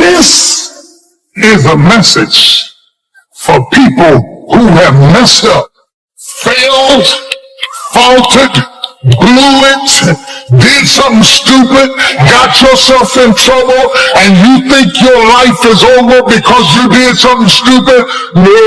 This is a message for people who have messed up, failed, faltered, blew it, did something stupid, got yourself in trouble, and you think your life is over because you did something stupid. No.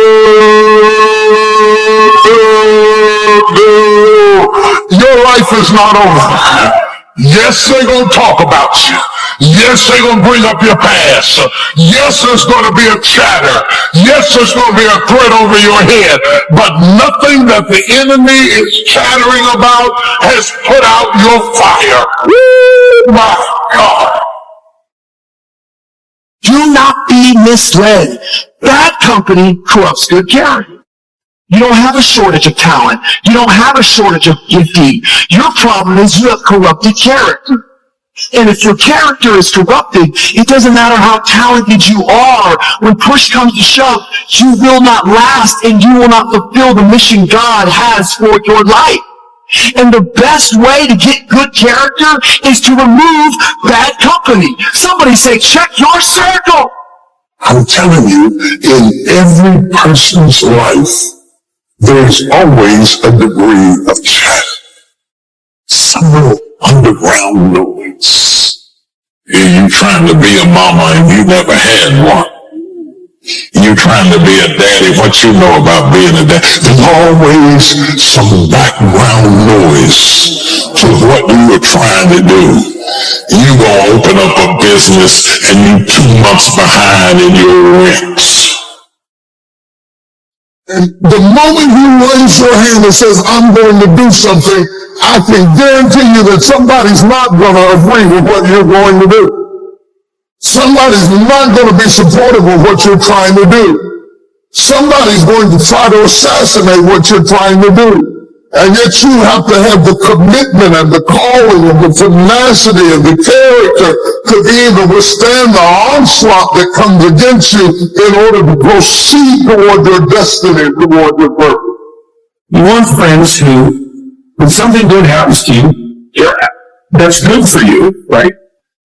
Your life is not over. Yes, they're going to talk about you. Yes, they're going to bring up your past. Yes, there's going to be a chatter. Yes, there's going to be a threat over your head. But nothing that the enemy is chattering about has put out your fire. Woo, my God. Do not be misled. Bad company corrupts good character. You don't have a shortage of talent. You don't have a shortage of gifting. Your problem is you have corrupted character. And if your character is corrupted, it doesn't matter how talented you are. When push comes to shove, you will not last and you will not fulfill the mission God has for your life. And the best way to get good character is to remove bad company. Somebody say, check your circle. I'm telling you, in every person's life, there's always a degree of chatter. Some little underground noise. You trying to be a mama and you never had one. You trying to be a daddy, what you know about being a daddy? There's always some background noise to what you were trying to do. You gonna open up a business and you 2 months behind in your rent. And the moment you raise your hand and says, I'm going to do something, I can guarantee you that somebody's not going to agree with what you're going to do. Somebody's not going to be supportive of what you're trying to do. Somebody's going to try to assassinate what you're trying to do. And yet you have to have the commitment and the calling and the tenacity and the character to be able to withstand the onslaught that comes against you in order to proceed toward your destiny, toward your purpose. You want friends who, when something good happens to you, that's good for you, right?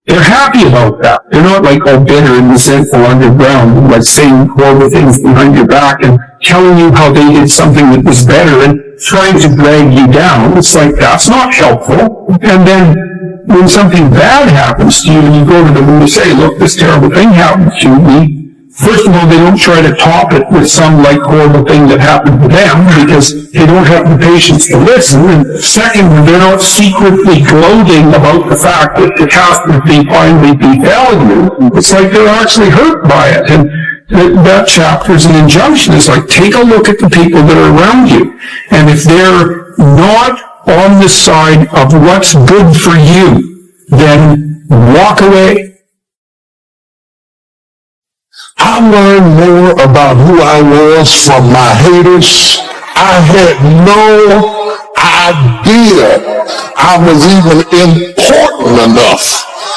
They're happy about that. They're not like all bitter and resentful underground, like saying horrible things behind your back and telling you how they did something that was better and trying to drag you down. It's like, that's not helpful. And then when something bad happens to you and you go to them and you say, look, this terrible thing happened to me, first of all, they don't try to top it with some like horrible thing that happened to them because they don't have the patience to listen. And secondly, they're not secretly gloating about the fact that the catastrophe finally befell you. It's like they're actually hurt by it. And that chapter is an injunction. It's like, take a look at the people that are around you. And if they're not on the side of what's good for you, then walk away. I learned more about who I was from my haters. I had no idea I was even important enough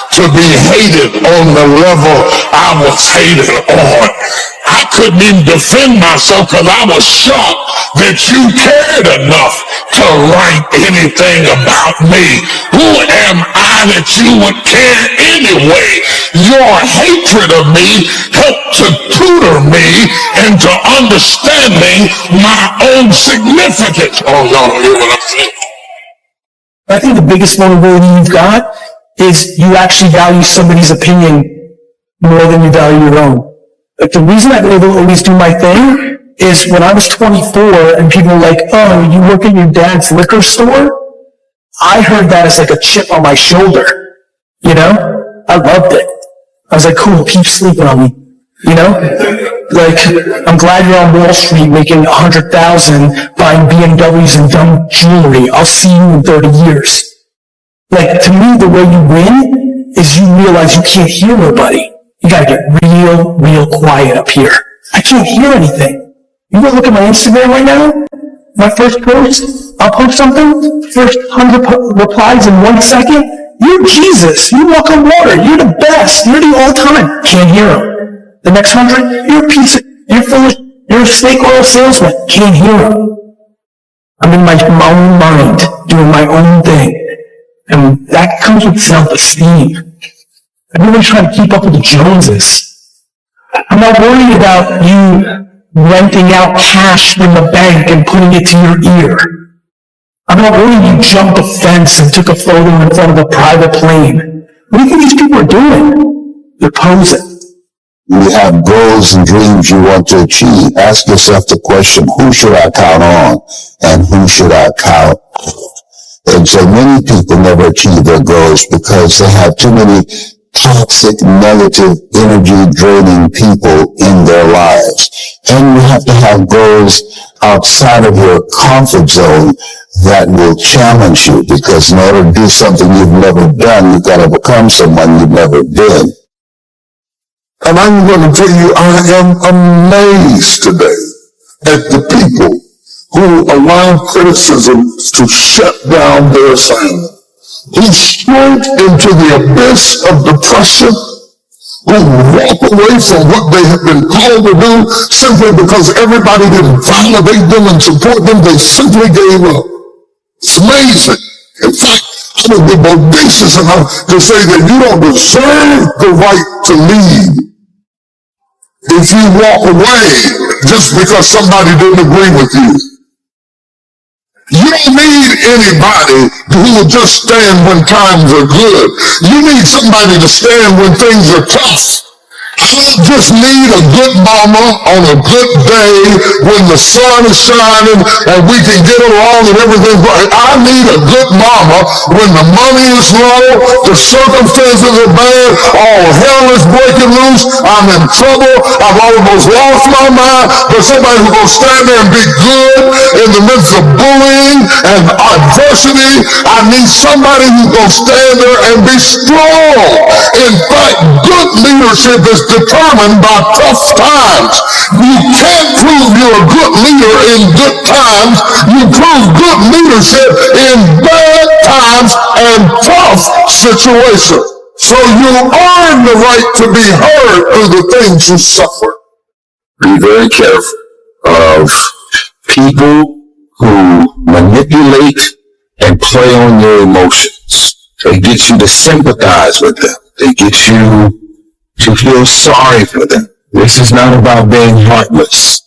to be hated on the level I was hated on. I couldn't even defend myself because I was shocked that you cared enough to write anything about me. Who am I that you would care anyway? Your hatred of me helped to tutor me into understanding my own significance. Oh, y'all don't hear what I'm saying? I think the biggest vulnerability you've got is you actually value somebody's opinion more than you value your own. Like the reason I've been able to always do my thing is when I was 24 and people were like, oh, you work at your dad's liquor store? I heard that as like a chip on my shoulder. You know? I loved it. I was like, cool, keep sleeping on me. You know? Like, I'm glad you're on Wall Street making $100,000 buying BMWs and dumb jewelry. I'll see you in 30 years. Like, to me, the way you win is you realize you can't hear nobody. You gotta get real quiet up here. I can't hear anything. You go look at my Instagram right now, my first post, I'll post something, first 100 replies in 1 second. You're Jesus. You walk on water. You're the best. You're the all-time. Can't hear him. The next 100, you're a piece of, you're foolish. You're a snake oil salesman. Can't hear him. I'm in my own mind, doing my own thing. And that comes with self-esteem. I'm really trying to keep up with the Joneses. I'm not worried about you renting out cash from the bank and putting it to your ear. I'm not worried you jumped a fence and took a photo in front of a private plane. What do you think these people are doing? They're posing. You have goals and dreams you want to achieve. Ask yourself the question, who should I count on and who should I count out? And so many people never achieve their goals because they have too many toxic, negative, energy-draining people in their lives. And you have to have goals outside of your comfort zone that will challenge you, because in order to do something you've never done, you've got to become someone you've never been. And I'm going to tell you, I am amazed today at the people who allow criticism to shut down their assignment, who shrink into the abyss of depression, who walk away from what they have been called to do simply because everybody didn't validate them and support them. They simply gave up. It's amazing. In fact, I would be bodacious enough to say that you don't deserve the right to lead if you walk away just because somebody didn't agree with you. You don't need anybody who will just stand when times are good. You need somebody to stand when things are tough. I don't just need a good mama on a good day when the sun is shining and we can get along and everything's right. I need a good mama when the money is low, the circumstances are bad, all hell is breaking loose, I'm in trouble, I've almost lost my mind, but somebody who's going to stand there and be good in the midst of bullying and adversity. I need somebody who's going to stand there and be strong. In fact, good leadership is determined by tough times. You can't prove you're a good leader in good times. You prove good leadership in bad times and tough situations. So you earn the right to be heard through the things you suffer. Be very careful of people who manipulate and play on your emotions. They get you to sympathize with them. They get you to feel sorry for them. This is not about being heartless.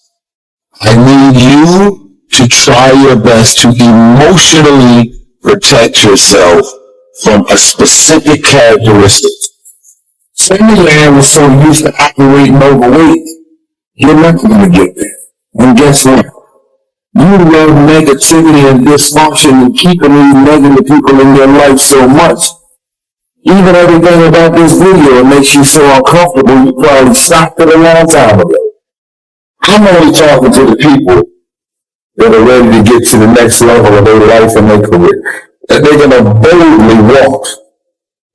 I need you to try your best to emotionally protect yourself from a specific characteristic. Sandy Land was so used to operating overweight, you're not going to get there. And guess what? You love negativity and dysfunction and keeping these negative people in your life so much. Even everything about this video, it makes you so uncomfortable, you probably stopped it a long time ago. I'm only talking to the people that are ready to get to the next level of their life and their career. That they're going to boldly walk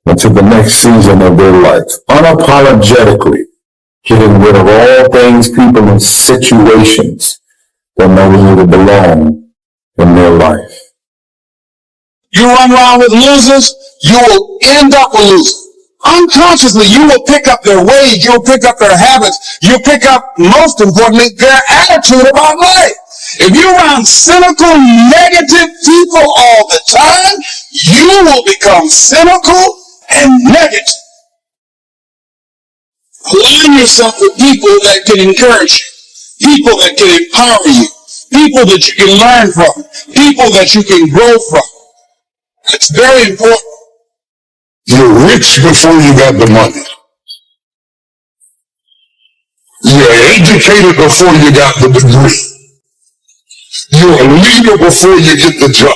into the next season of their life, unapologetically, getting rid of all things, people, and situations that no longer belong in their life. You run around with losers, you will end up a loser. Unconsciously, you will pick up their ways, you'll pick up their habits, you'll pick up, most importantly, their attitude about life. If you're around cynical, negative people all the time, you will become cynical and negative. Align yourself with people that can encourage you, people that can empower you, people that you can learn from, people that you can grow from. It's very important. You're rich before you got the money. You're educated before you got the degree. You're a leader before you get the job.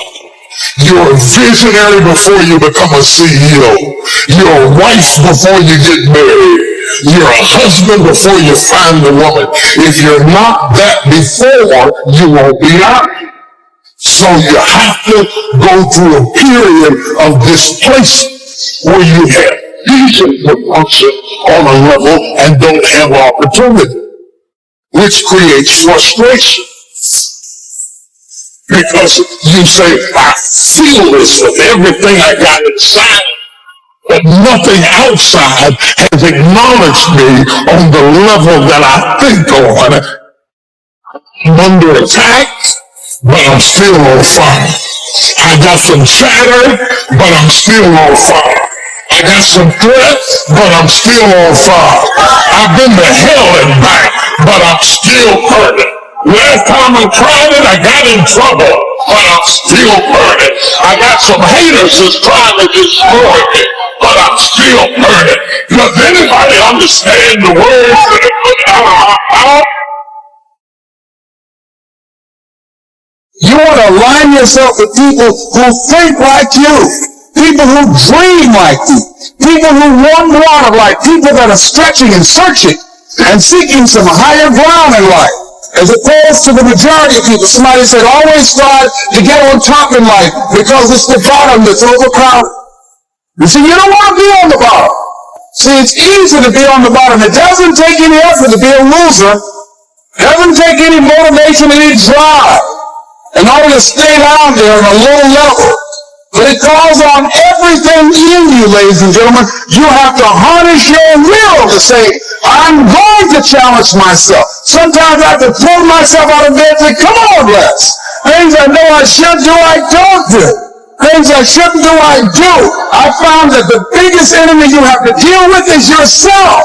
You're a visionary before you become a CEO. You're a wife before you get married. You're a husband before you find a woman. If you're not that before, you won't be happy. So you have to go through a period of displacement where you have vision to function on a level and don't have opportunity, which creates frustration. Because you say, I feel this with everything I got inside, but nothing outside has acknowledged me on the level that I think on. I'm under attack, but I'm still on fire. I got some chatter, but I'm still on fire. I I got some threats, but I'm still on fire. I've been to hell and back, but I'm still burning. Last time I tried it, I got in trouble, but I'm still burning. I got some haters that's trying to destroy me, but I'm still burning. Does anybody understand the words that are put out of my mouth? You want to align yourself with people who think like you, people who dream like you, people who want more out of life, people that are stretching and searching and seeking some higher ground in life, as opposed to the majority of people. Somebody said, always strive to get on top in life because it's the bottom that's overcrowded. You see, you don't want to be on the bottom. See, it's easy to be on the bottom. It doesn't take any effort to be a loser. It doesn't take any motivation, any drive in order to stay down there on a low level. But it calls on everything in you, ladies and gentlemen. You have to harness your will to say, I'm going to challenge myself. Sometimes I have to pull myself out of bed and say, come on, Les. Things I know I should do, I don't do. Things I shouldn't do, I do. I found that the biggest enemy you have to deal with is yourself.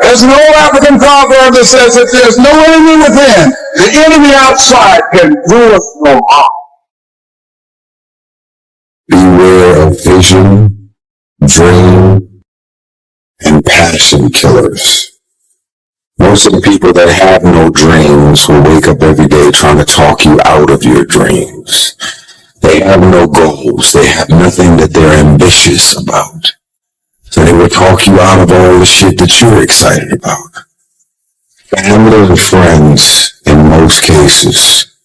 There's an old African proverb that says if there's no enemy within, the enemy outside can do us no harm. Beware of vision, dream, and passion killers. Most of the people that have no dreams will wake up every day trying to talk you out of your dreams. They have no goals. They have nothing that they're ambitious about. So they will talk you out of all the shit that you're excited about. Family and friends, in most cases,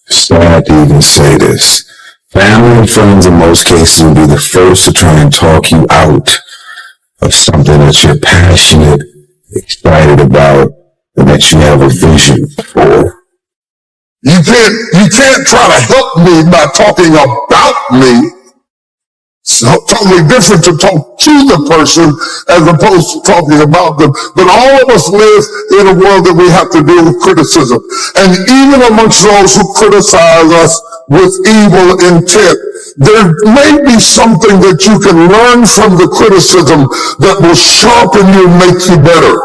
sad to even say this, family and friends in most cases will be the first to try and talk you out of something that you're passionate, excited about, and that you have a vision for. You can't try to help me by talking about me. It's totally different to talk to the person as opposed to talking about them. But all of us live in a world that we have to deal with criticism. And even amongst those who criticize us with evil intent, there may be something that you can learn from the criticism that will sharpen you and make you better.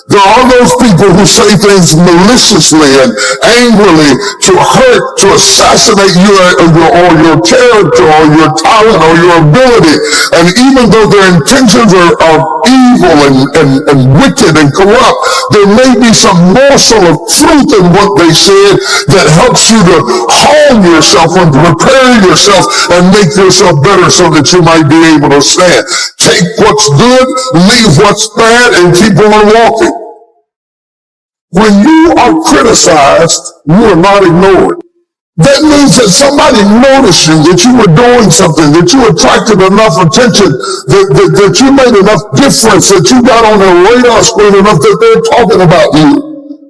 There are those people who say things maliciously and angrily to hurt, to assassinate you or your character or your talent or your ability. And even though their intentions are evil and wicked and corrupt, there may be some morsel of truth in what they said that helps you to hone yourself and prepare yourself and make yourself better so that you might be able to stand. Take what's good, leave what's bad, and keep on walking. When you are criticized, you are not ignored. That means that somebody noticed you, that you were doing something, that you attracted enough attention, that you made enough difference, that you got on their radar screen enough that they're talking about you.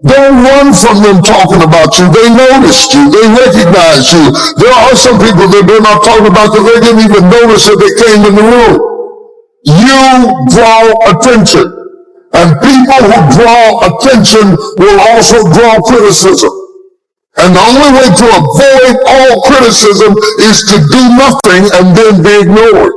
Don't run from them talking about you. They noticed you. They recognized you. There are some people that they're not talking about because they didn't even notice that they came in the room. You draw attention. And people who draw attention will also draw criticism. And the only way to avoid all criticism is to do nothing and then be ignored.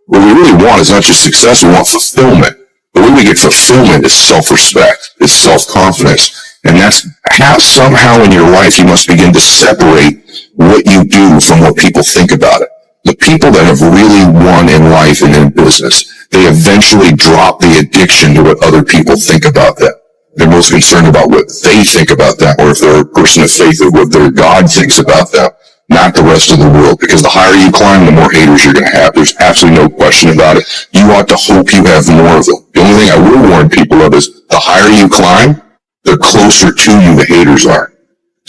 What we really want is not just success, we want fulfillment. The way we get fulfillment is self-respect, is self-confidence. And that's how somehow in your life you must begin to separate what you do from what people think about it. The people that have really won in life and in business, they eventually drop the addiction to what other people think about them. They're most concerned about what they think about them, or if they're a person of faith, or what their God thinks about them, not the rest of the world. Because the higher you climb, the more haters you're going to have. There's absolutely no question about it. You ought to hope you have more of them. The only thing I will warn people of is the higher you climb, the closer to you the haters are.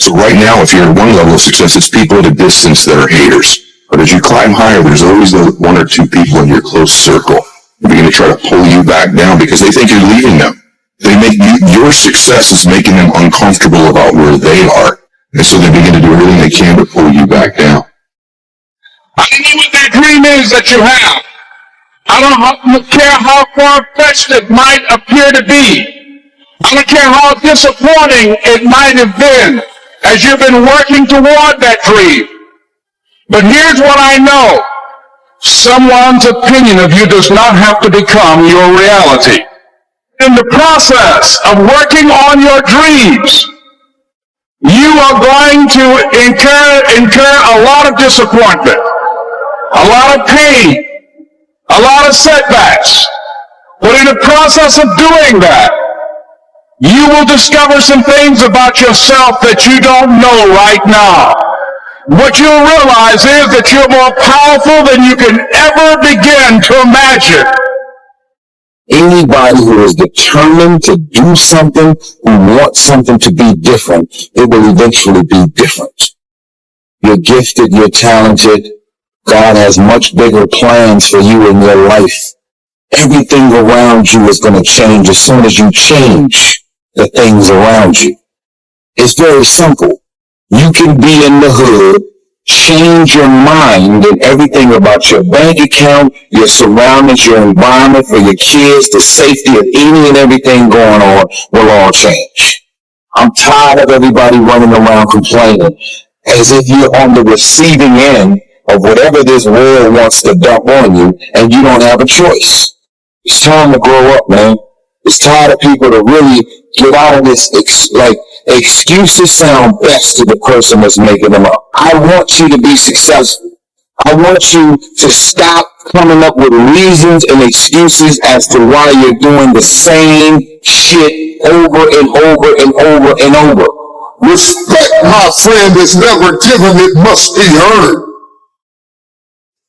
So right now, if you're at one level of success, it's people at a distance that are haters. But as you climb higher, there's always those one or two people in your close circle who begin to try to pull you back down because they think you're leaving them. They make your success is making them uncomfortable about where they are. And so they begin to do everything they can to pull you back down. I don't know what that dream is that you have. I don't care how far-fetched it might appear to be. I don't care how disappointing it might have been as you've been working toward that dream. But here's what I know. Someone's opinion of you does not have to become your reality. In the process of working on your dreams, you are going to incur a lot of disappointment, a lot of pain, a lot of setbacks. But in the process of doing that, you will discover some things about yourself that you don't know right now. What you'll realize is that you're more powerful than you can ever begin to imagine. Anybody who is determined to do something, who wants something to be different, it will eventually be different. You're gifted, you're talented. God has much bigger plans for you in your life. Everything around you is going to change as soon as you change the things around you. It's very simple. You can be in the hood, change your mind, and everything about your bank account, your surroundings, your environment for your kids, the safety of any and everything going on will all change. I'm tired of everybody running around complaining as if you're on the receiving end of whatever this world wants to dump on you and you don't have a choice. It's time to grow up, man. It's time of people to really get out of this, excuses sound best to the person that's making them up. I want you to be successful. I want you to stop coming up with reasons and excuses as to why you're doing the same shit over and over and over and over. Respect, my friend, is never given, it must be earned.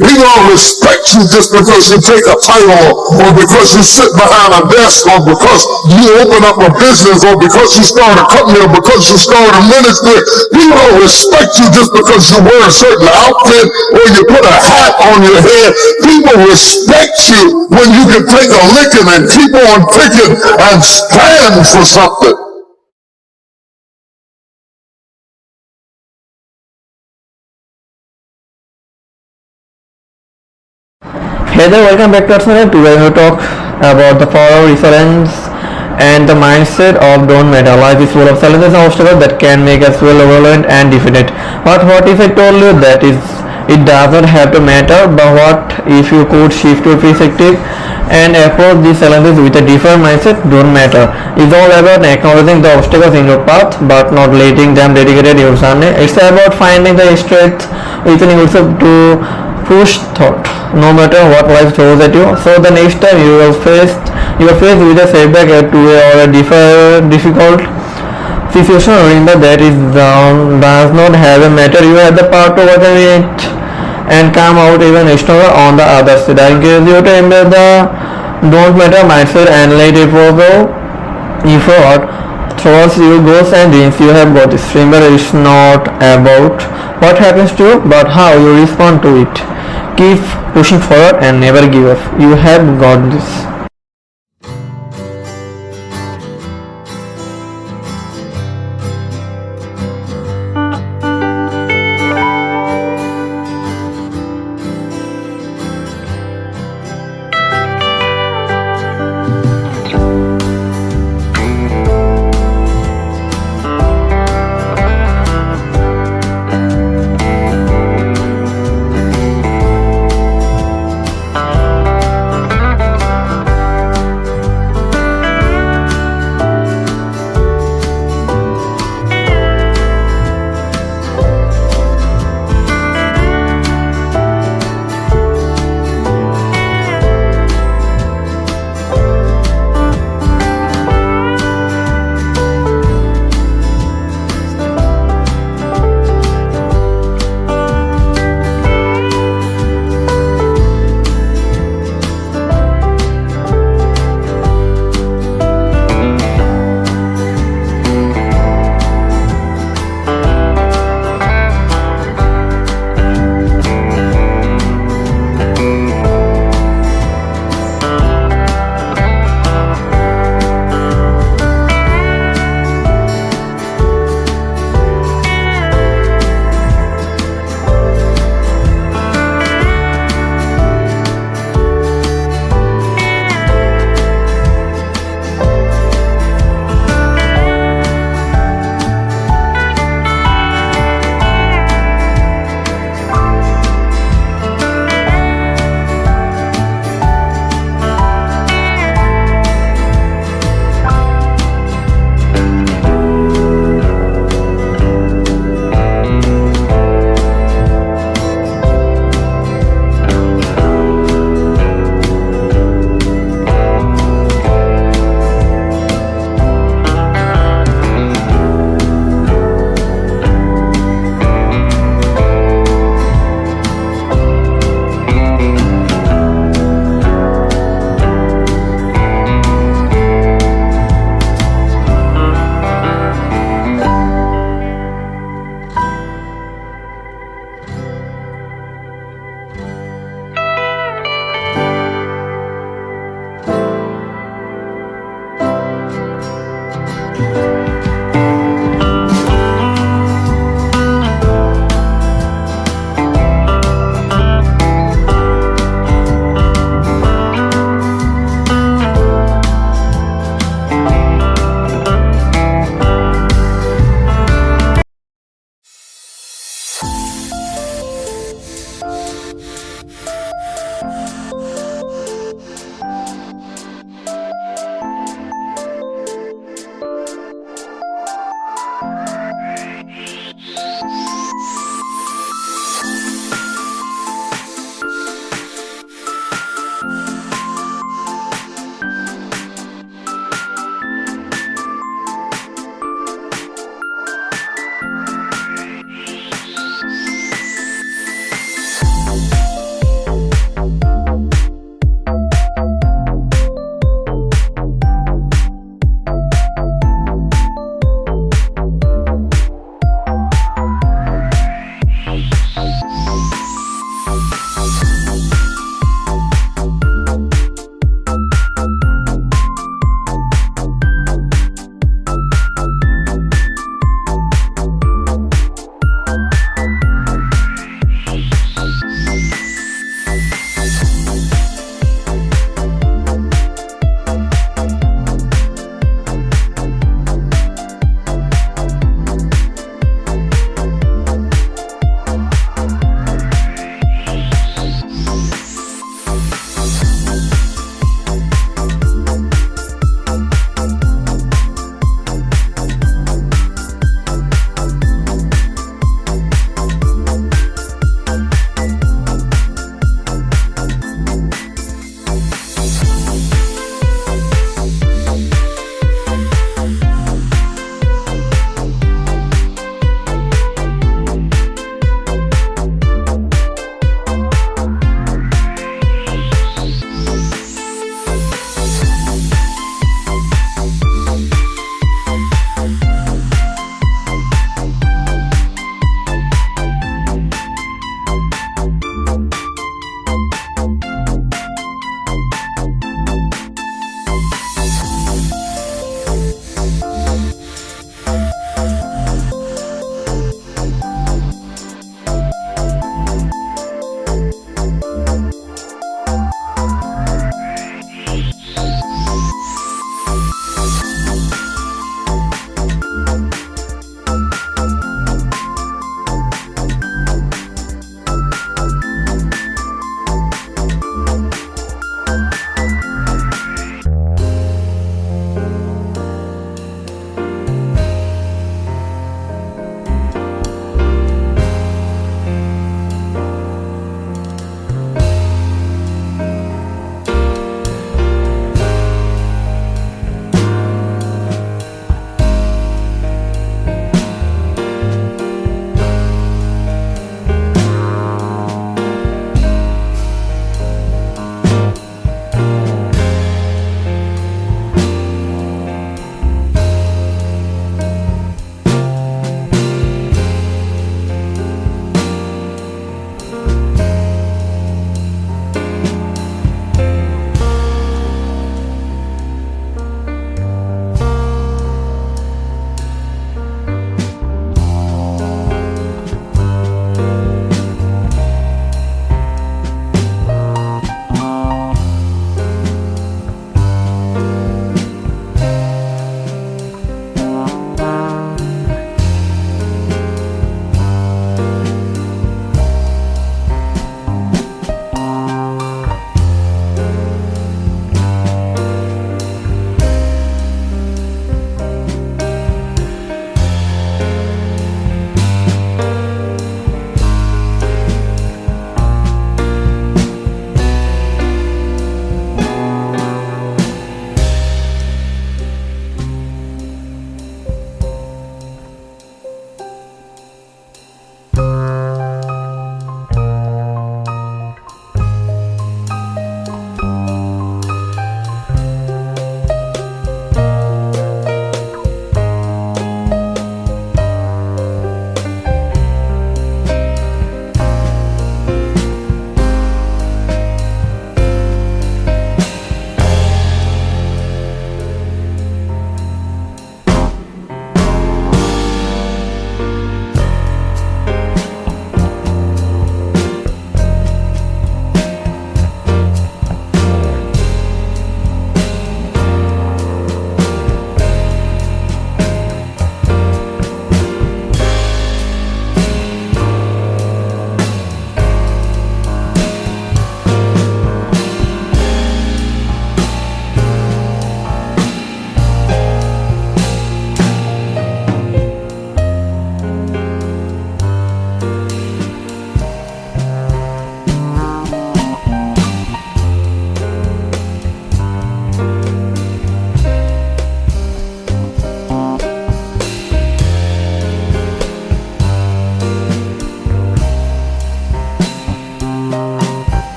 People don't respect you just because you take a title or because you sit behind a desk or because you open up a business or because you start a company or because you start a ministry. People don't respect you just because you wear a certain outfit or you put a hat on your head. People respect you when you can take a licking and keep on ticking and stand for something. Hey there, welcome back to our channel. Today we will talk about the power of resilience and the mindset of don't matter. Life is full of challenges and obstacles that can make us feel overwhelmed and defeated. But what if I told you that it doesn't have to matter, but what if you could shift your perspective and approach these challenges with a different mindset? Don't matter. It's all about acknowledging the obstacles in your path but not letting them dictate your journey. It's about finding the strength within yourself to push thought, no matter what life throws at you. So the next time you are faced with a setback or a difficult situation, remember that it does not have a matter. You have the power to overcome it and come out even stronger on the other side. I encourage you to embrace the don't matter mindset and let it go forward towards your goals and dreams. You have got this. Remember, it's not about what happens to you but how you respond to it. Keep pushing forward and never give up. You have got this.